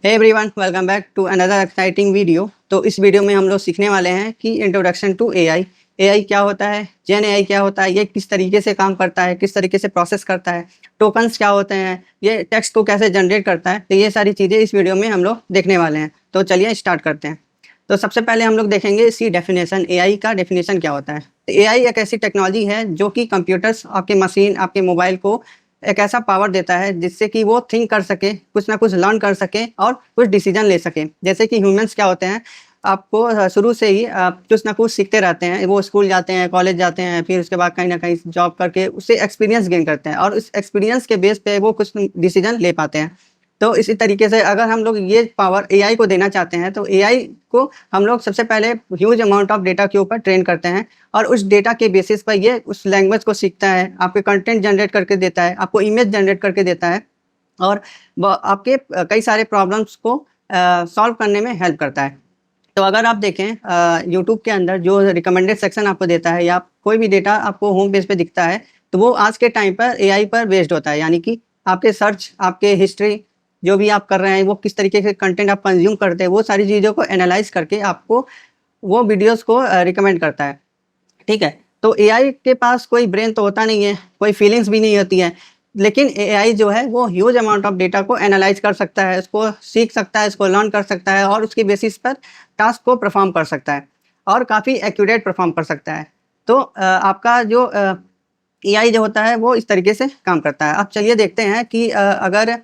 Hey everyone, welcome back to another exciting video. तो इस video में हम लोग सीखने वाले हैं कि इंट्रोडक्शन टू एआई। एआई क्या होता है, जेन एआई क्या होता है, ये किस तरीके से काम करता है, किस तरीके से प्रोसेस करता है, टोकन्स क्या होते हैं, ये टेक्स्ट को कैसे जनरेट करता है। तो ये सारी चीज़ें इस वीडियो में हम लोग देखने वाले हैं। तो चलिए स्टार्ट करते हैं। तो सबसे पहले हम लोग देखेंगे इसकी डेफिनेशन, एआई का डेफिनेशन क्या होता है। तो एआई एक ऐसी टेक्नोलॉजी है जो कि कंप्यूटर्स, आपके मशीन, आपके मोबाइल को एक ऐसा पावर देता है जिससे कि वो थिंक कर सके, कुछ ना कुछ लर्न कर सके और कुछ डिसीजन ले सके। जैसे कि ह्यूमंस क्या होते हैं, आपको शुरू से ही कुछ ना कुछ सीखते रहते हैं। वो स्कूल जाते हैं, कॉलेज जाते हैं, फिर उसके बाद कहीं ना कहीं जॉब करके उससे एक्सपीरियंस गेन करते हैं और उस एक्सपीरियंस के बेस पे वो कुछ डिसीजन ले पाते हैं। तो इसी तरीके से अगर हम लोग ये पावर एआई को देना चाहते हैं तो एआई को हम लोग सबसे पहले ह्यूज अमाउंट ऑफ डेटा के ऊपर ट्रेन करते हैं और उस डेटा के बेसिस पर ये उस लैंग्वेज को सीखता है, आपके कंटेंट जनरेट करके देता है, आपको इमेज जनरेट करके देता है और आपके कई सारे प्रॉब्लम्स को सॉल्व करने में हेल्प करता है। तो अगर आप देखें यूट्यूब के अंदर जो रिकमेंडेड सेक्शन आपको देता है या कोई भी डेटा आपको होम पेज पे दिखता है, तो वो आज के टाइम पर एआई पर बेस्ड होता है। यानी कि आपके सर्च, आपके हिस्ट्री, जो भी आप कर रहे हैं, वो किस तरीके से कंटेंट आप कंज्यूम करते हैं, वो सारी चीज़ों को एनालाइज करके आपको वो वीडियोस को रिकमेंड करता है। ठीक है। तो एआई के पास कोई ब्रेन तो होता नहीं है, कोई फीलिंग्स भी नहीं होती है, लेकिन एआई जो है वो ह्यूज अमाउंट ऑफ डेटा को एनालाइज कर सकता है, इसको सीख सकता है, इसको लर्न कर सकता है और उसकी बेसिस पर टास्क को परफॉर्म कर सकता है और काफ़ी एक्यूरेट परफॉर्म कर सकता है। तो आपका जो एआई जो होता है वो इस तरीके से काम करता है। अब चलिए देखते हैं कि अगर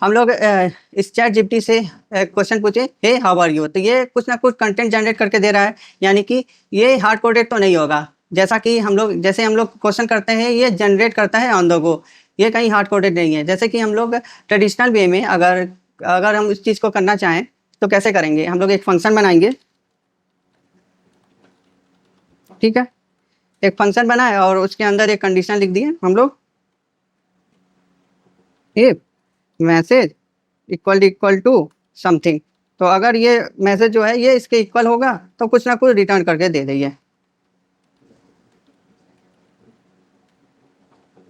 हम लोग इस चैट जीपीटी से क्वेश्चन पूछे, हे हाउ आर यू, तो ये कुछ ना कुछ कंटेंट जनरेट करके दे रहा है। यानी कि ये हार्ड कोडेड तो नहीं होगा, जैसा कि जैसे हम लोग क्वेश्चन करते हैं ये जनरेट करता है ऑन द गो, ये कहीं हार्ड कोडेड नहीं है। जैसे कि हम लोग ट्रेडिशनल वे में अगर अगर हम इस चीज़ को करना चाहें तो कैसे करेंगे, हम लोग एक फंक्शन बनाएंगे। ठीक है, एक फंक्शन बनाए और उसके अंदर एक कंडीशन लिख दिए हम लोग, if message equal to something. तो अगर ये मैसेज जो है ये इसके इक्वल होगा तो कुछ ना कुछ रिटर्न करके दे दीजिए।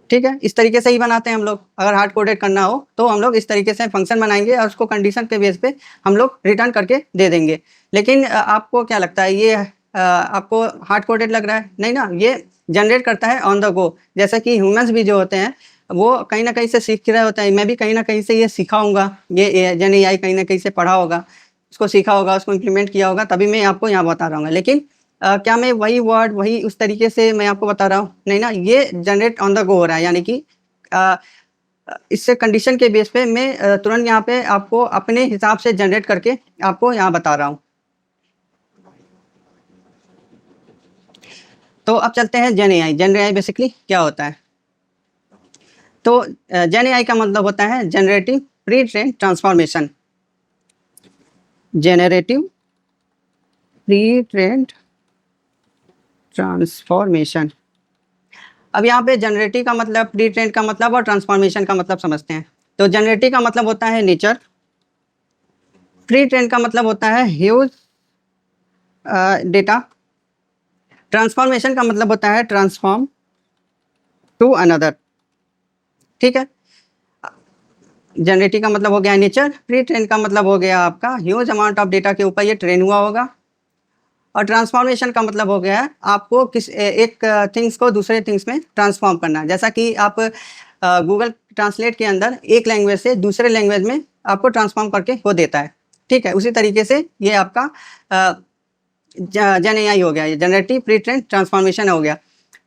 ठीक है, इस तरीके से ही बनाते हैं हम लोग। अगर हार्ड कोडेड करना हो तो हम लोग इस तरीके से फंक्शन बनाएंगे और उसको कंडीशन के बेस पे हम लोग रिटर्न करके दे देंगे। लेकिन आपको क्या लगता है, ये आपको हार्ड कोडेड लग रहा है? नहीं ना, ये जनरेट करता है ऑन द गो। जैसे कि ह्यूमंस भी जो होते हैं वो कहीं ना कहीं से सीख रहे होते हैं। मैं भी कहीं ना कहीं से ये सीखा हूँगा, ये जन एआई कहीं ना कहीं से पढ़ा होगा, उसको सीखा होगा, उसको इम्प्लीमेंट किया होगा, तभी मैं आपको यहाँ बता रहा हूँ। लेकिन क्या मैं वही वर्ड वही उस तरीके से मैं आपको बता रहा हूँ? नहीं ना, ये जनरेट ऑन द गो हो रहा है। यानी कि अ, इससे कंडीशन के बेस पे मैं तुरंत यहाँ पे आपको अपने हिसाब से जनरेट करके आपको यहाँ बता रहा हूँ। तो अब चलते हैं जेन एआई। जेन एआई बेसिकली क्या होता है? तो जेन एआई का मतलब होता है generative pre train transformation. Generative pre train transformation. अब यहाँ पे जनरेटिव का मतलब, प्री ट्रेंड का मतलब और ट्रांसफॉर्मेशन का मतलब समझते हैं। तो जनरेटिव का मतलब होता है नेचर, प्री ट्रेंड का मतलब होता है ह्यूज डेटा, ट्रांसफॉर्मेशन का मतलब होता है ट्रांसफॉर्म टू अनदर। ठीक है, जनरेटिव का मतलब हो गया नेचर, प्री ट्रेंड का मतलब हो गया आपका ह्यूज अमाउंट ऑफ डेटा के ऊपर ये ट्रेन हुआ होगा, और ट्रांसफॉर्मेशन का मतलब हो गया आपको किस एक थिंग्स को दूसरे थिंग्स में ट्रांसफॉर्म करना। जैसा कि आप गूगल ट्रांसलेट के अंदर एक लैंग्वेज से दूसरे लैंग्वेज में आपको ट्रांसफॉर्म करके वो देता है। ठीक है, उसी तरीके से ये आपका जन एआई हो गया, ये जनरेटिव प्री ट्रेन ट्रांसफॉर्मेशन हो गया।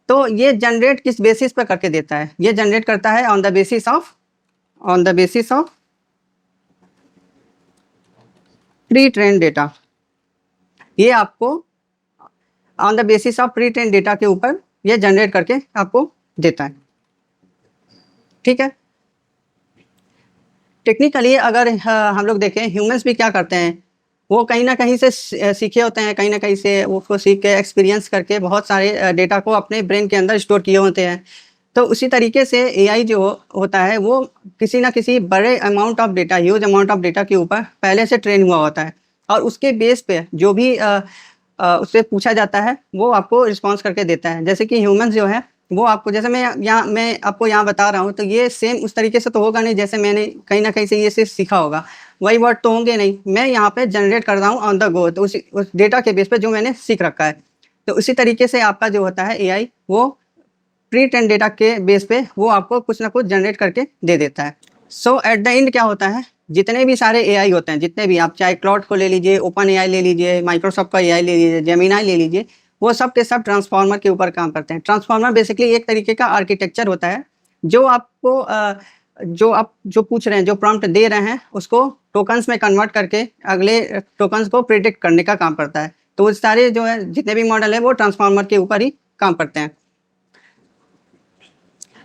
तो ये जनरेट किस बेसिस पर करके देता है? ये जनरेट करता है on the basis of pre train data. ये आपको on the basis of pre train data के ऊपर ये जनरेट करके आपको देता है। ठीक है, टेक्निकली अगर हम लोग देखें, ह्यूमंस भी क्या करते हैं, वो कहीं ना कहीं से सीखे होते हैं, कहीं ना कहीं से वो उसको सीख के एक्सपीरियंस करके बहुत सारे डेटा को अपने ब्रेन के अंदर स्टोर किए होते हैं। तो उसी तरीके से एआई जो होता है वो किसी ना किसी बड़े amount of data, huge amount of data के ऊपर पहले से ट्रेन हुआ होता है और उसके बेस पे जो भी उससे पूछा जाता है वो आपको रिस्पॉन्स करके देता है। जैसे कि ह्यूमंस जो है वो आपको जैसे मैं आपको यहाँ बता रहा हूँ, तो ये सेम उस तरीके से तो होगा नहीं जैसे मैंने कहीं न कहीं से ये चीज़ सीखा होगा, वही वर्ड तो होंगे नहीं। मैं यहाँ पे जनरेट कर रहा हूँ ऑन द गो, तो उस डेटा के बेस पे जो मैंने सीख रखा है। तो उसी तरीके से आपका जो होता है एआई, वो प्री ट्रेन्ड डेटा के बेस पे वो आपको कुछ ना कुछ जनरेट करके दे देता है। सो एट द एंड क्या होता है, जितने भी सारे एआई होते हैं, जितने भी आप चाहे क्लॉड को ले लीजिए, ओपन एआई ले लीजिए, माइक्रोसॉफ्ट का एआई ले लीजिए, जेमिनी ले लीजिए, वो सब के सब ट्रांसफार्मर के ऊपर काम करते हैं। ट्रांसफार्मर बेसिकली एक तरीके का आर्किटेक्चर होता है, जो आपको जो आप जो पूछ रहे हैं, जो प्रॉम्प्ट दे रहे हैं, उसको टोकन्स में कन्वर्ट करके अगले टोकन्स को प्रिडिक्ट करने का काम करता है। तो वो सारे जो है जितने भी मॉडल है वो ट्रांसफार्मर के ऊपर ही काम करते हैं।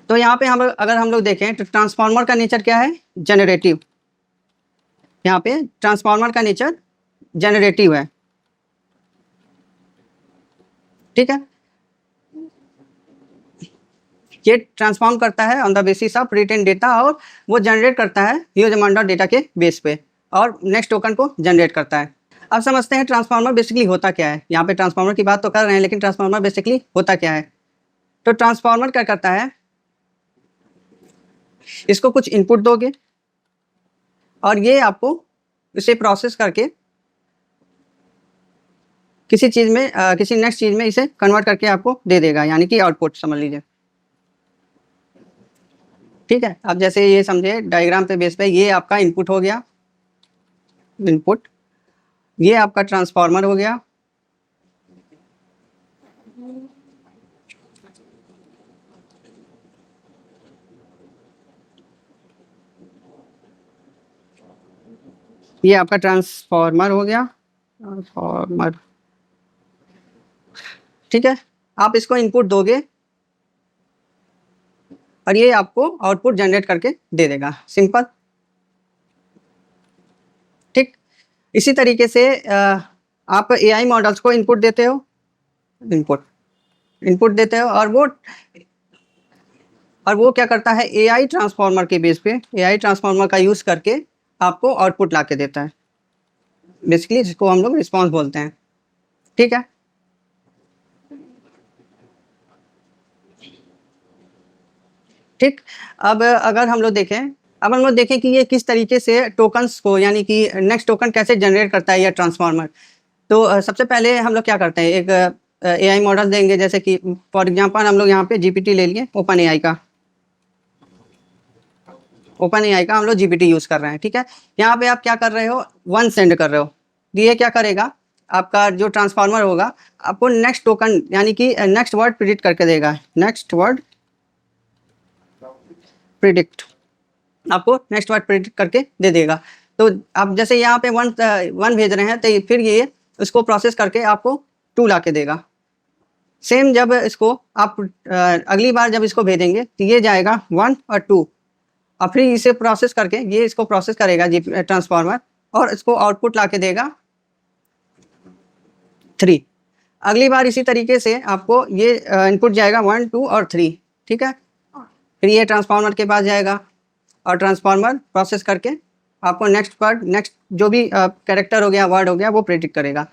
तो यहाँ पे अगर हम लोग देखें तो ट्रांसफार्मर का नेचर क्या है, जनरेटिव। यहाँ पे ट्रांसफार्मर का नेचर जनरेटिव है, ठीक है। ये ट्रांसफॉर्म करता है on the basis of written data, और वो जनरेट करता है ह्यूज अमाउंट ऑफ डेटा के बेस पे, और नेक्स्ट टोकन को जनरेट करता है। अब समझते हैं ट्रांसफार्मर बेसिकली होता क्या है। यहाँ पे ट्रांसफार्मर की बात तो कर रहे हैं, लेकिन ट्रांसफार्मर बेसिकली होता क्या है। तो ट्रांसफार्मर क्या करता है, इसको कुछ इनपुट दोगे और ये आपको इसे प्रोसेस करके किसी चीज़ में किसी नेक्स्ट चीज़ में इसे कन्वर्ट करके आपको दे देगा, यानी कि आउटपुट समझ लीजिए, ठीक है। अब जैसे ये समझे डायग्राम पे बेस पे, ये आपका इनपुट हो गया, इनपुट, ये आपका ट्रांसफार्मर हो गया, ये आपका ट्रांसफार्मर हो गया, ट्रांसफार्मर, ठीक है। आप इसको इनपुट दोगे और ये आपको आउटपुट जनरेट करके दे देगा, सिंपल, ठीक। इसी तरीके से आप एआई मॉडल्स को इनपुट देते हो, इनपुट इनपुट देते हो, और वो क्या करता है, एआई ट्रांसफार्मर के बेस पे, एआई ट्रांसफार्मर का यूज़ करके आपको आउटपुट ला के देता है, बेसिकली जिसको हम लोग रिस्पॉन्स बोलते हैं, ठीक है। ठीक। अब अगर हम लोग देखें, अब हम लोग देखें कि ये किस तरीके से टोकन्स को, यानी कि नेक्स्ट टोकन कैसे जनरेट करता है ये ट्रांसफार्मर। तो सबसे पहले हम लोग क्या करते हैं, एक एआई मॉडल देंगे, जैसे कि फॉर एग्जांपल हम लोग यहाँ पे जीपीटी ले लिए, ओपन एआई का, ओपन एआई का हम लोग जीपीटी यूज़ कर रहे हैं, ठीक है। यहाँ पे आप क्या कर रहे हो, 1 सेंड कर रहे हो, ये क्या करेगा, आपका जो ट्रांसफार्मर होगा आपको नेक्स्ट टोकन, यानी कि नेक्स्ट वर्ड प्रिडिक्ट करके देगा, नेक्स्ट वर्ड प्रिडिक्ट, आपको नेक्स्ट वर्ड प्रिडिक्ट करके दे देगा। तो आप जैसे यहाँ पे वन भेज रहे हैं, तो फिर ये उसको प्रोसेस करके आपको 2 ला के देगा। सेम जब इसको आप अगली बार जब इसको भेजेंगे तो ये जाएगा 1 और 2, और फिर इसे प्रोसेस करके ये इसको प्रोसेस करेगा जी ट्रांसफार्मर, और इसको आउटपुट ला के देगा 3। अगली बार इसी तरीके से आपको ये इनपुट जाएगा 1, 2 और 3, ठीक है। फिर ये ट्रांसफार्मर के पास जाएगा, और ट्रांसफार्मर प्रोसेस करके आपको नेक्स्ट वर्ड, नेक्स्ट जो भी कैरेक्टर हो गया, वर्ड हो गया, वो प्रेडिक्ट करेगा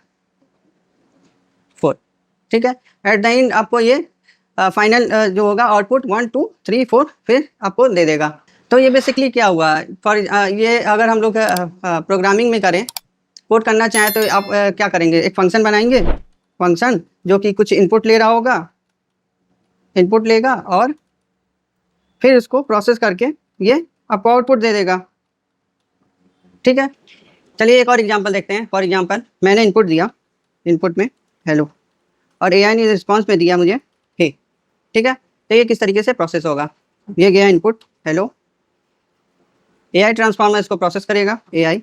4, ठीक है। एट द एंड आपको ये फाइनल जो होगा आउटपुट 1, 2, 3, 4 फिर आपको दे देगा। तो ये बेसिकली क्या हुआ, फॉर ये अगर हम लोग प्रोग्रामिंग में करें, कोड करना चाहें, तो आप क्या करेंगे, एक फंक्शन बनाएंगे, फंक्शन जो कि कुछ इनपुट ले रहा होगा, इनपुट लेगा और फिर उसको प्रोसेस करके ये आपको आउटपुट दे देगा, ठीक है। चलिए एक और एग्जांपल देखते हैं। फॉर एग्जांपल मैंने इनपुट दिया, इनपुट में हेलो, और एआई ने रिस्पांस में दिया मुझे हे, ठीक है। तो ये किस तरीके से प्रोसेस होगा, ये गया इनपुट हेलो, एआई ट्रांसफार्मर इसको प्रोसेस करेगा, एआई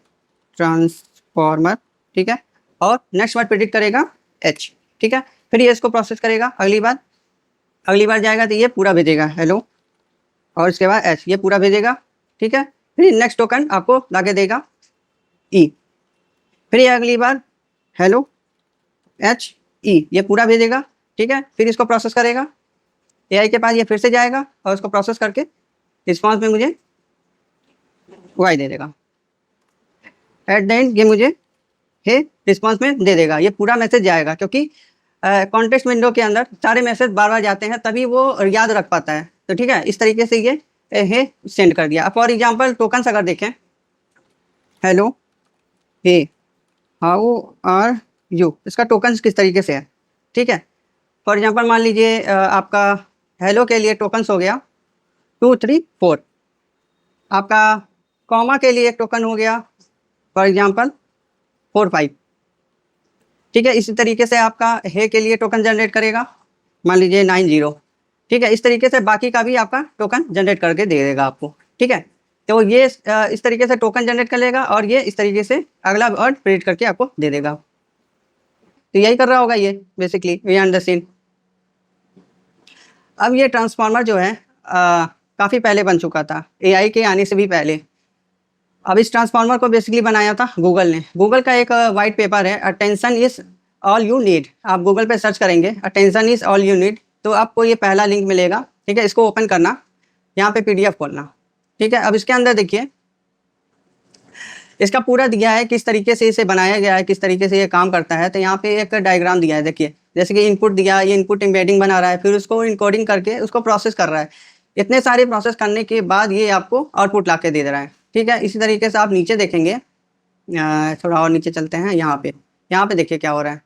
ट्रांसफार्मर, ठीक है, और नेक्स्ट वर्ड प्रेडिक्ट करेगा एच, ठीक है। फिर ये इसको प्रोसेस करेगा, अगली बार जाएगा तो ये पूरा भेजेगा हेलो, और इसके बाद एच, ये पूरा भेजेगा, ठीक है। फिर नेक्स्ट टोकन आपको लाके देगा ई, फिर ये अगली बार हेलो एच ई, ये पूरा भेजेगा, ठीक है। फिर इसको प्रोसेस करेगा, एआई के पास ये फिर से जाएगा और उसको प्रोसेस करके रिस्पॉन्स में मुझे वाई दे देगा। एट द एंड ये मुझे हे रिस्पॉन्स में दे देगा, ये पूरा मैसेज जाएगा, क्योंकि कॉन्टेक्स्ट विंडो के अंदर सारे मैसेज बार बार जाते हैं, तभी वो याद रख पाता है। तो ठीक है, इस तरीके से ये सेंड कर दिया। फॉर एग्जाम्पल टोकन्स अगर देखें, hello hey how are you, इसका टोकन्स किस तरीके से है। ठीक है, फॉर एग्जाम्पल मान लीजिए आपका हेलो के लिए टोकन्स हो गया 2 3 4, आपका कॉमा के लिए एक टोकन हो गया फॉर एग्जाम्पल 4 5। ठीक है, इसी तरीके से आपका हे के लिए टोकन जनरेट करेगा, मान लीजिए 9 0। ठीक है, इस तरीके से बाकी का भी आपका टोकन जनरेट करके दे देगा आपको। ठीक है, तो ये इस तरीके से टोकन जनरेट कर लेगा और ये इस तरीके से अगला वर्ड प्रिंट करके आपको दे देगा। तो यही कर रहा होगा ये बेसिकली बिहाइंड द सीन। अब ये ट्रांसफार्मर जो है काफ़ी पहले बन चुका था, एआई के आने से भी पहले। अब इस ट्रांसफार्मर को बेसिकली बनाया था गूगल ने। गूगल का एक वाइट पेपर है, attention is all you need. आप गूगल पे सर्च करेंगे attention is all you need, तो आपको ये पहला लिंक मिलेगा। ठीक है, इसको ओपन करना, यहाँ पे पीडीएफ खोलना। ठीक है, अब इसके अंदर देखिए इसका पूरा दिया है किस तरीके से इसे बनाया गया है, किस तरीके से ये काम करता है। तो यहाँ पे एक डायग्राम दिया है, देखिए जैसे कि इनपुट दिया, ये इनपुट एम्बेडिंग बना रहा है, फिर उसको इनकोडिंग करके उसको प्रोसेस कर रहा है। इतने सारे प्रोसेस करने के बाद ये आपको आउटपुट ला के दे रहा है। ठीक है, इसी तरीके से आप नीचे देखेंगे, थोड़ा और नीचे चलते हैं, यहाँ पे देखिए क्या हो रहा है।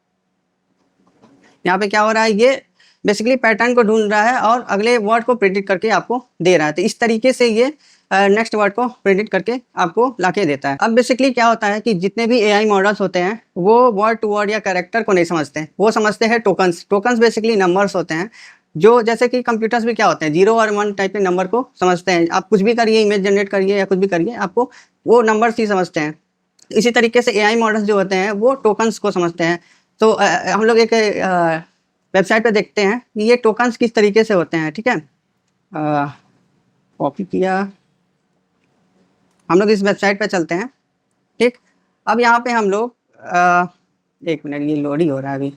यहाँ पे क्या हो रहा है, ये बेसिकली पैटर्न को ढूंढ रहा है और अगले वर्ड को प्रेडिक्ट करके आपको दे रहा है। तो इस तरीके से ये नेक्स्ट वर्ड को प्रेडिक्ट करके आपको लाके देता है। अब बेसिकली क्या होता है कि जितने भी एआई मॉडल्स होते हैं वो वर्ड टू वर्ड या कैरेक्टर को नहीं समझते हैं, वो समझते हैं टोकन्स। टोकन्स बेसिकली नंबर्स होते हैं, जो जैसे कि कंप्यूटर्स में क्या होते हैं 0 और 1 टाइप के नंबर को समझते हैं। आप कुछ भी करिए, इमेज जनरेट करिए या कुछ भी करिए, आपको वो नंबर्स ही समझते हैं। इसी तरीके से एआई मॉडल्स जो होते हैं वो टोकन्स को समझते हैं। तो हम लोग एक वेबसाइट पे देखते हैं कि ये टोकन्स किस तरीके से होते हैं। ठीक है, कॉपी किया, हम लोग इस वेबसाइट पे चलते हैं। ठीक, अब यहाँ पे हम लोग एक मिनट, ये लोड ही हो रहा है अभी।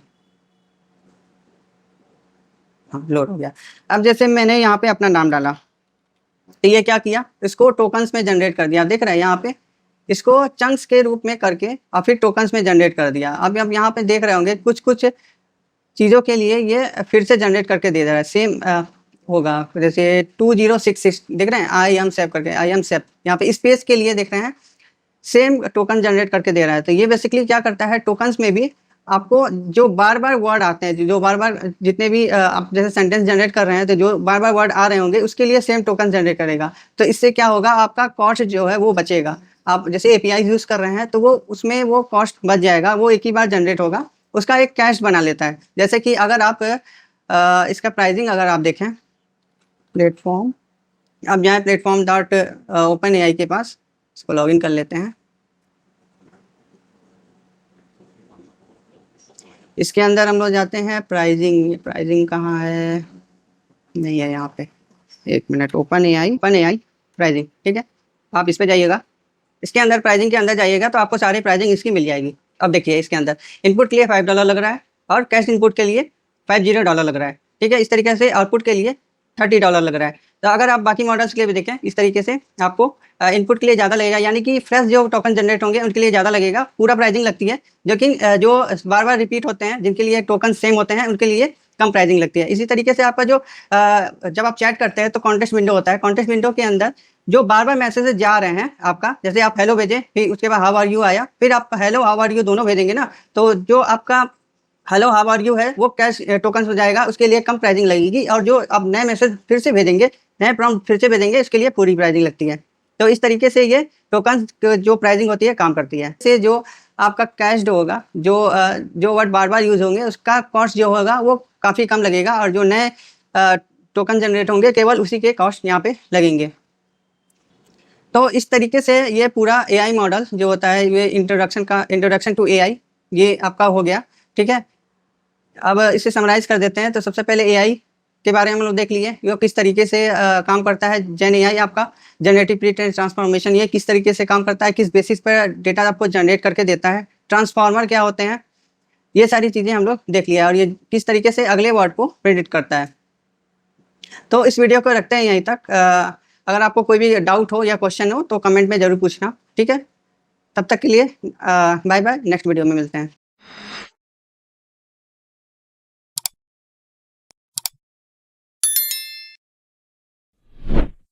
हाँ, लोड हो गया। अब जैसे मैंने यहाँ पे अपना नाम डाला, तो ये क्या किया, इसको टोकन्स में जनरेट कर दिया। देख रहे हैं यहाँ पे, इसको चंक्स के रूप में करके और फिर टोकन्स में जनरेट कर दिया। अब यहाँ पे देख रहे होंगे कुछ कुछ चीज़ों के लिए ये फिर से जनरेट करके दे रहा है। सेम होगा, जैसे 2066 देख रहे हैं, आई एम सेप करके, आई एम सेप। यहाँ पे स्पेस के लिए देख रहे हैं, सेम टोकन जनरेट करके दे रहा है। तो ये बेसिकली क्या करता है, टोकन्स में भी आपको जो बार बार वर्ड आते हैं, जो बार बार जितने भी आप जैसे सेंटेंस जनरेट कर रहे हैं, तो जो बार बार वर्ड आ रहे होंगे उसके लिए सेम टोकन जनरेट करेगा। तो इससे क्या होगा, आपका कॉस्ट जो है वो बचेगा। आप जैसे एपीआई यूज़ कर रहे हैं तो वो उसमें वो कॉस्ट बच जाएगा, वो एक ही बार जनरेट होगा, उसका एक कैश बना लेता है। जैसे कि अगर आप इसका प्राइसिंग अगर आप देखें, प्लेटफॉर्म, आप जाएँ प्लेटफॉर्म डॉट ओपन एआई के पास, इसको लॉगिन कर लेते हैं। इसके अंदर हम लोग जाते हैं प्राइसिंग, प्राइसिंग कहाँ है, नहीं है यहाँ पे, एक मिनट, ओपन एआई प्राइसिंग। ठीक है, आप इस पे जाइएगा, इसके अंदर प्राइसिंग के अंदर जाइएगा तो आपको सारी प्राइसिंग इसकी मिल जाएगी। अब देखिए इसके अंदर इनपुट के लिए $5 लग रहा है और कैश इनपुट के लिए $50 लग रहा है। ठीक है, इस तरीके से आउटपुट के लिए $30 लग रहा है। तो अगर आप बाकी मॉडल्स के लिए भी देखें, इस तरीके से आपको इनपुट के लिए ज़्यादा लगेगा, यानी कि फ्रेश जो टोकन जनरेट होंगे उनके लिए ज़्यादा लगेगा, पूरा प्राइसिंग लगती है। लेकिन जो बार बार रिपीट होते हैं, जिनके लिए टोकन सेम होते हैं, उनके लिए कम प्राइसिंग लगती है। इसी तरीके से आपका जो जब आप चैट करते हैं तो कॉन्टेक्स्ट विंडो होता है, कॉन्टेक्स्ट विंडो के अंदर जो बार बार मैसेजेस जा रहे हैं आपका, जैसे आप हेलो भेजें, फिर उसके बाद हाउ आर यू आया, फिर आप हेलो हाउ आर यू दोनों भेजेंगे ना, तो जो आपका हेलो हाउ आर यू है वो कैश टोकन हो जाएगा, उसके लिए कम प्राइसिंग लगेगी। और जो आप नए मैसेज फिर से भेजेंगे, नए प्रॉम्प्ट फिर से भेजेंगे, उसके लिए पूरी प्राइसिंग लगती है। तो इस तरीके से ये टोकन जो प्राइसिंग होती है काम करती है। से जो आपका कैश होगा, जो वर्ड बार बार यूज होंगे उसका कॉस्ट जो होगा वो काफ़ी कम लगेगा, और जो नए टोकन जनरेट होंगे केवल उसी के कॉस्ट यहाँ पे लगेंगे। तो इस तरीके से ये पूरा एआई मॉडल जो होता है, ये इंट्रोडक्शन टू एआई ये आपका हो गया। ठीक है, अब इसे समराइज़ कर देते हैं। तो सबसे पहले एआई के बारे में हम लोग देख लिए, ये किस तरीके से काम करता है। जेन एआई आपका जनरेटिव प्री ट्रांसफॉर्मेशन, ये किस तरीके से काम करता है, किस बेसिस पर डेटा आपको जनरेट करके देता है। ट्रांसफार्मर क्या होते हैं, ये सारी चीज़ें हम लोग देख लिया, और ये किस तरीके से अगले वर्ड को प्रेडिक्ट करता है। तो इस वीडियो को रखते हैं यहीं तक। अगर आपको कोई भी डाउट हो या क्वेश्चन हो तो कमेंट में ज़रूर पूछना। ठीक है, तब तक के लिए बाय बाय, नेक्स्ट वीडियो में मिलते हैं।